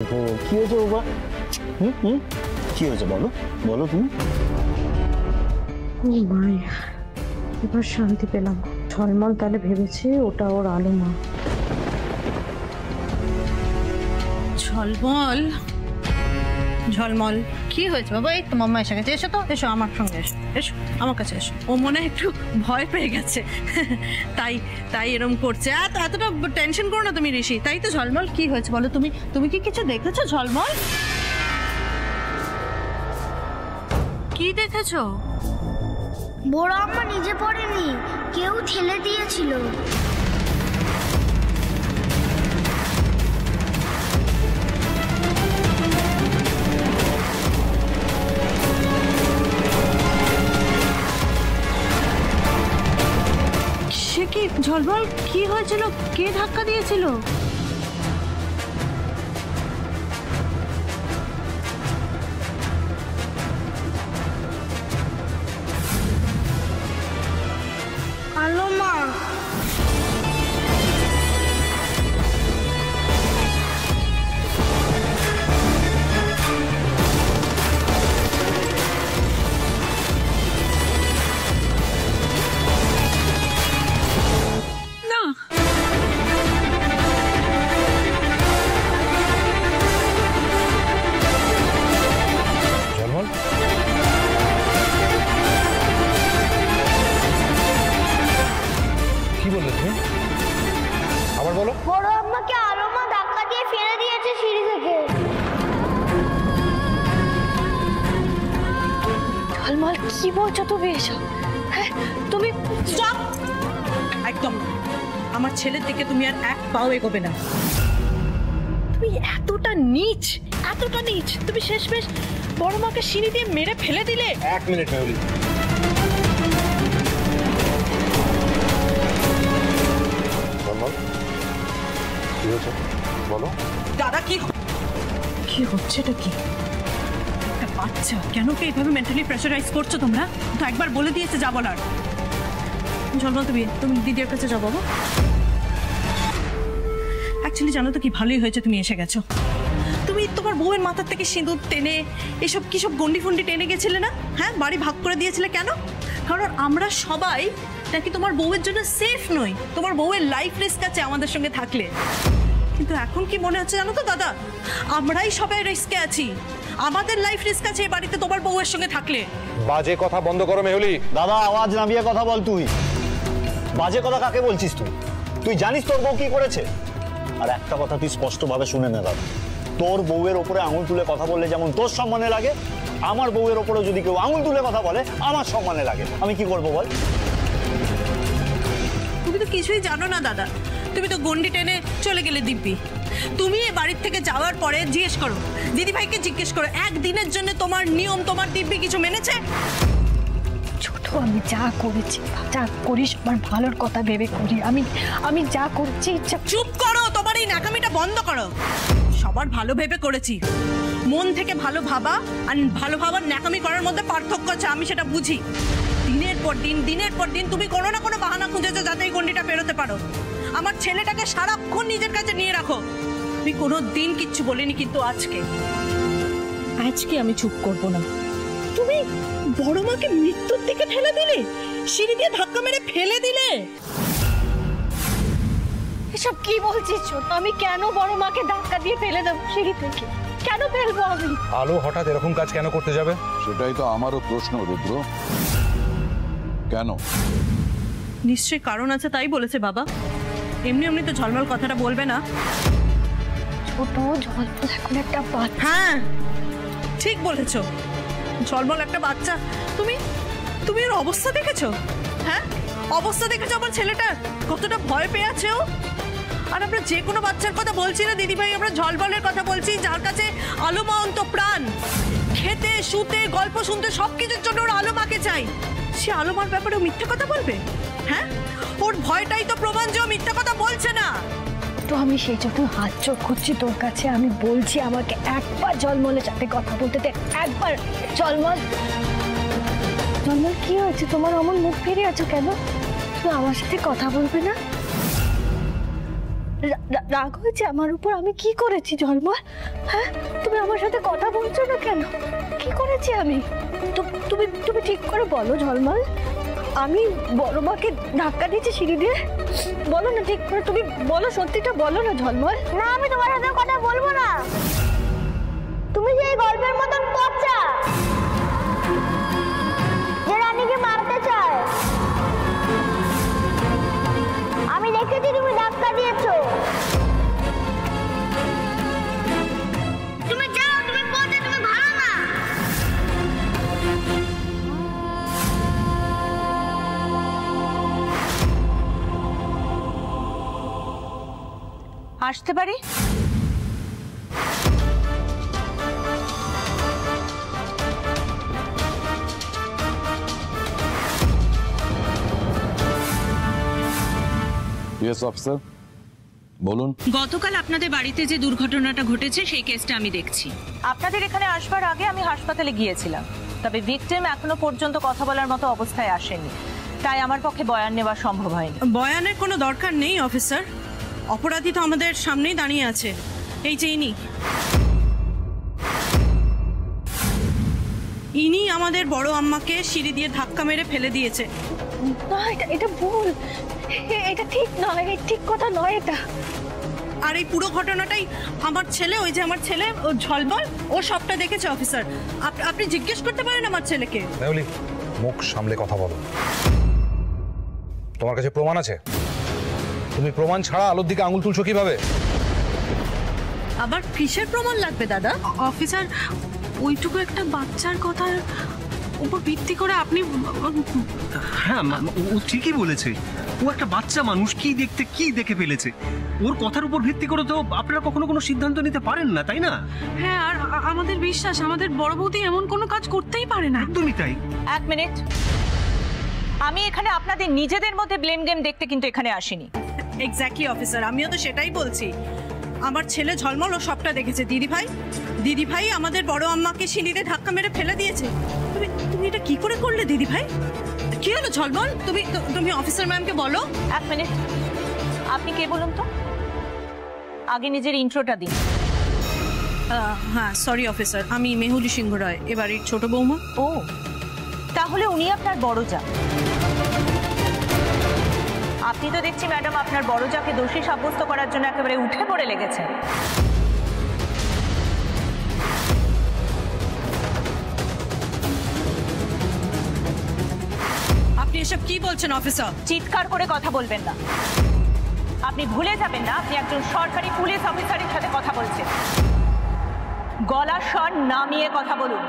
কি হয়েছে বাবা? কি হয়েছে বলো বলো তুমি। ও মাই, এবার শান্তি পেলাম। ঝলমল তাহলে ভেবেছে ওটা ওর আলো মা। ঝলমল ঝলমল কি হয়েছে বাবা? এই তো মাম্মা এসে গেছে। এসো তো, এসো আমার সঙ্গে, এসো এসো আমার কাছে এসো। ও মনে হয় একটু ভয় পেয়ে গেছে, তাই তাই এরকম করছে। এতটা টেনশন করো না তুমি ঋষি। তাই তো ঝলমল কি হয়েছে বলো? তুমি কি কিছু দেখেছো ঝলমল? কি দেখেছো? বড় আম্মা নিজে পড়েনি, কেউ ঠেলে দিয়েছিল। সে কি ঝলমল, কি হয়েছিল? কে ধাক্কা দিয়েছিল? আলো মা। কি বললে তুমি? আবার বলো। বড় আম্মাকে আলো মা ধাক্কা দিয়ে ফেলে দিয়েছে সিঁড়ি থেকে। ঝলমল কি বলছো তুমি এসব? হ্যাঁ তুমি স্টপ! একদম আমার ছেলের দিকে তুমি আর এক পাও এগোবে না। তুমি এতটা নীচ, এতটা নীচ! তুমি শেষমেশ বড় মাকে সিঁড়ি দিয়ে মেরে ফেলে দিলে। এক মিনিট মেহুলি, কি হয়েছে বলো। দাদা কি কি হচ্ছে? এটা কি? একটা বাচ্চা, কেন কি এইভাবে মেন্টালি প্রেশারাইজ করছো তোমরা? তো একবার বলে দিয়েছে যা বলার। ঝলমল তুমি দিদির কাছে যাও বাবা। অ্যাকচুয়ালি জানো তো কি, ভালোই হয়েছে তুমি এসে গেছো। তুমি তোমার বউয়ের মাথার থেকে সিঁদুর টেনে এসব কিসব গন্ডি ফন্ডি টেনে গেছিলে না? হ্যাঁ, বাড়ি ভাগ করে দিয়েছিলে কেন? কারণ আমরা সবাই নাকি তোমার বউয়ের জন্য সেফ নই, তোমার বউয়ের লাইফ রিস্ক আছে আমাদের সঙ্গে থাকলে। কিন্তু এখন কি মনে হচ্ছে জানো তো দাদা, আমরাই সবাই রিস্কে আছি, আমাদের লাইফ রিস্ক আছে এই বাড়িতে তোমার বউয়ের সঙ্গে থাকলে। বাজে কথা বন্ধ করো মেহুলি। দাদা আওয়াজ নামিয়ে কথা বল। তুই বাজে কথা কাকে বলছিস? তুই জানিস তোর বউ কি করেছে? আর একটা কথা তুই স্পষ্টভাবে শুনে নে দাদা, তোর বউয়ের ওপরে আঙুল তুলে কথা বললে যেমন তোর সম্মানে লাগে, আমার বউয়ের ওপরে যদি কেউ আঙুল তুলে কথা বলে আমার সম্মানে লাগে। আমি কি করবো বল? তুমি তো কিছুই জানো না দাদা, তুমি তো গন্ডি টেনে চলে গেলে দিব্যি। তুমি এই বাড়ির থেকে যাওয়ার পরে জিজ্ঞেস করো, দিদি ভাইকে জিজ্ঞেস করো, একদিনের জন্য তোমার নিয়ম তোমার দিব্যি কিছু মেনেছে? ছোট, আমি যা করেছি যা করিস আমার ভালোর কথা ভেবে করি। আমি যা করছি ইচ্ছা। চুপ করো, তোমার এই নাকামিটা বন্ধ করো। সবার ভালো ভেবে করেছি, মন থেকে ভালো ভাবা আর ভালো ভাবার ন্যাকামি করার মধ্যে পার্থক্য আছে, আমি সেটা বুঝি। দিনের পর দিন তুমি কোনো না কোনো বাহানা খুঁজেছো যাতে এই গন্ডিটা পেরোতে পারো। আমার ছেলেটাকে সারাক্ষণ নিজের কাছে নিয়ে রাখো। তুমি কোনো দিন কিচ্ছু বলিনি, কিন্তু আজকে আমি চুপ করব না। তুমি বড় মাকে মৃত্যুর দিকে ঠেলে দিলে, সিঁড়ি দিয়ে ধাক্কা মেরে ফেলে দিলে। এসব কি বলছিস ছোট? আমি কেন বড় মাকে ধাক্কা দিয়ে ফেলে দেবো সিঁড়ি থেকে? কেন ফেলবো আমি? আলো হঠাৎ এরকম কাজ কেন করতে যাবে? সেটাই তো আমারও প্রশ্ন রুদ্র। কেন? নিশ্চয়ই কারণ আছে, তাই বলেছে বাবা। এমনি এমনি তো ঝলমল কথাটা বলবে না। ছোট, ঝলমল এখন একটা বাচ্চা। হ্যাঁ ঠিক বলেছো, ঝলমল একটা বাচ্চা। তুমি ওর অবস্থা দেখেছো? হ্যাঁ, অবস্থা দেখেছো আমার ছেলেটার কতটা ভয় পেয়ে আছে ও? আর আমরা যে কোনো বাচ্চার কথা বলছি না দিদি ভাই, আমরা ঝলমলের কথা বলছি, যার কাছে আলো মা অন্ত প্রাণ। খেতে শুতে গল্প শুনতে সবকিছুর জন্য ওর আলো মাকে চাই। সে আলো মার ব্যাপারে মিথ্যা কথা বলবে? হ্যাঁ, ওর ভয়টাই তো প্রমাণ যে ও মিথ্যা কথা বলছে না। তো আমি সেই জন্য হাত চোখ করছি তোর কাছে। আমি বলছি আমাকে একবার ঝলমলের সাথে কথা বলতে দে, একবার। ঝলমল কি হয়েছে তোমার? অমন মুখ ফিরে আছো কেন? তুই আমার সাথে কথা বলবে না? রাগ হয়েছে আমার উপর? আমি কি করেছি ঝলমল? হ্যাঁ, তুমি আমার সাথে কথা বলছো না কেন? কি করেছি আমি? তুমি তুমি ঠিক করে বলো ঝলমল। আমি বড় মাকে ধাক্কা দিয়েছি সিঁড়ি দিয়ে? বলো না ঠিক করে, তুমি বলো, সত্যিটা বলো না ঝলমল। না, আমি তোমার সাথে কথা বলবো না। তুমি সেই গল্পের মতন পচা যে রানীকে মারতে চায়। আমি দেখেছি তুমি ধাক্কা দিয়েছো। তুমি যাও, তুমি পচা, তুমি ভালো না। আসতে পারি? ইয়েস অফিসার, বলুন। গতকাল আপনাদের বাড়িতে যে দুর্ঘটনাটা ঘটেছে সেই কেসটা আমি দেখছি। আপনাদের এখানে আসবার আগে আমি হাসপাতালে গিয়েছিলাম, তবে ভিকটিম এখনো পর্যন্ত কথা বলার মতো অবস্থায় আসেনি, তাই আমার পক্ষে বয়ান নেওয়া সম্ভব হয়নি। বয়ানের কোনো দরকার নেই অফিসার, অপরাধী তো আমাদের সামনেই দাঁড়িয়ে আছে। এই যে ইনি আমাদের বড় আম্মাকে সিঁড়ি দিয়ে ধাক্কা মেরে ফেলে দিয়েছে। না, এটা ভুল, এটা ঠিক নয়, ঠিক কথা নয় এটা। আর এই পুরো ঘটনাটাই আমার ছেলে, ওই যে আমার ছেলে ও ঝলমল, ও সবটা দেখেছে অফিসার। আপনি জিজ্ঞেস করতে পারেন আমার ছেলেকে। মেহুলি, মুখ সামলে কথা বলো। তোমার কাছে প্রমাণ আছে? তুমি প্রমাণ ছাড়া আলোর দিকে আঙুল তুলছো কিভাবে? আবার কিসের প্রমাণ লাগবে দাদা? অফিসার, ওইটুকু একটা বাচ্চার কথার উপর ভিত্তি করে আপনি... হ্যাঁ, ও ঠিকই বলেছে। ও একটা বাচ্চা মানুষ, কি দেখে ফেলেছে। ওর কথার উপর ভিত্তি করে তো আপনারা কখনো কোনো সিদ্ধান্ত নিতে পারেন না, তাই না? হ্যাঁ, আর আমাদের বিশ্বাস আমাদের বড় বৌদি এমন কোনো কাজ করতেই পারে না। একদমই তাই। এক মিনিট, আমি এখানে আপনাদের নিজেদের মধ্যে ব্লেম গেম দেখতে কিন্তু এখানে আসিনি। এক্স্যাক্টলি অফিসার, আমিও তো সেটাই বলছি। আমার ছেলে ঝলমল ও সবটা দেখেছে। দিদি ভাই আমাদের বড় আম্মাকে সিঁড়িতে ধাক্কা মেরে ফেলে দিয়েছে। তুমি এটা কি করে করলে দিদি ভাই? কি হলো ঝলমল? তুমি অফিসার ম্যামকে বলো। এক মিনিট, আপনি কে বলুন তো? আগে নিজের ইন্ট্রোটা দিন। হ্যাঁ, সরি অফিসার, আমি মেহুলি সিংহ রায়, এবারের ছোট বৌমা। ও, তাহলে উনি আপনার বড় যা। আপনি তো দেখছি ম্যাডাম আপনার বড় যাকে দোষী সাব্যস্ত করার জন্য একেবারে উঠে পড়ে লেগেছেন। আপনি এসব কি বলছেন অফিসার? চিৎকার করে কথা বলবেন না। আপনি ভুলে যাবেন না আপনি একজন সরকারি পুলিশ অফিসারের সাথে কথা বলছেন। গলার স্বর নামিয়ে কথা বলুন।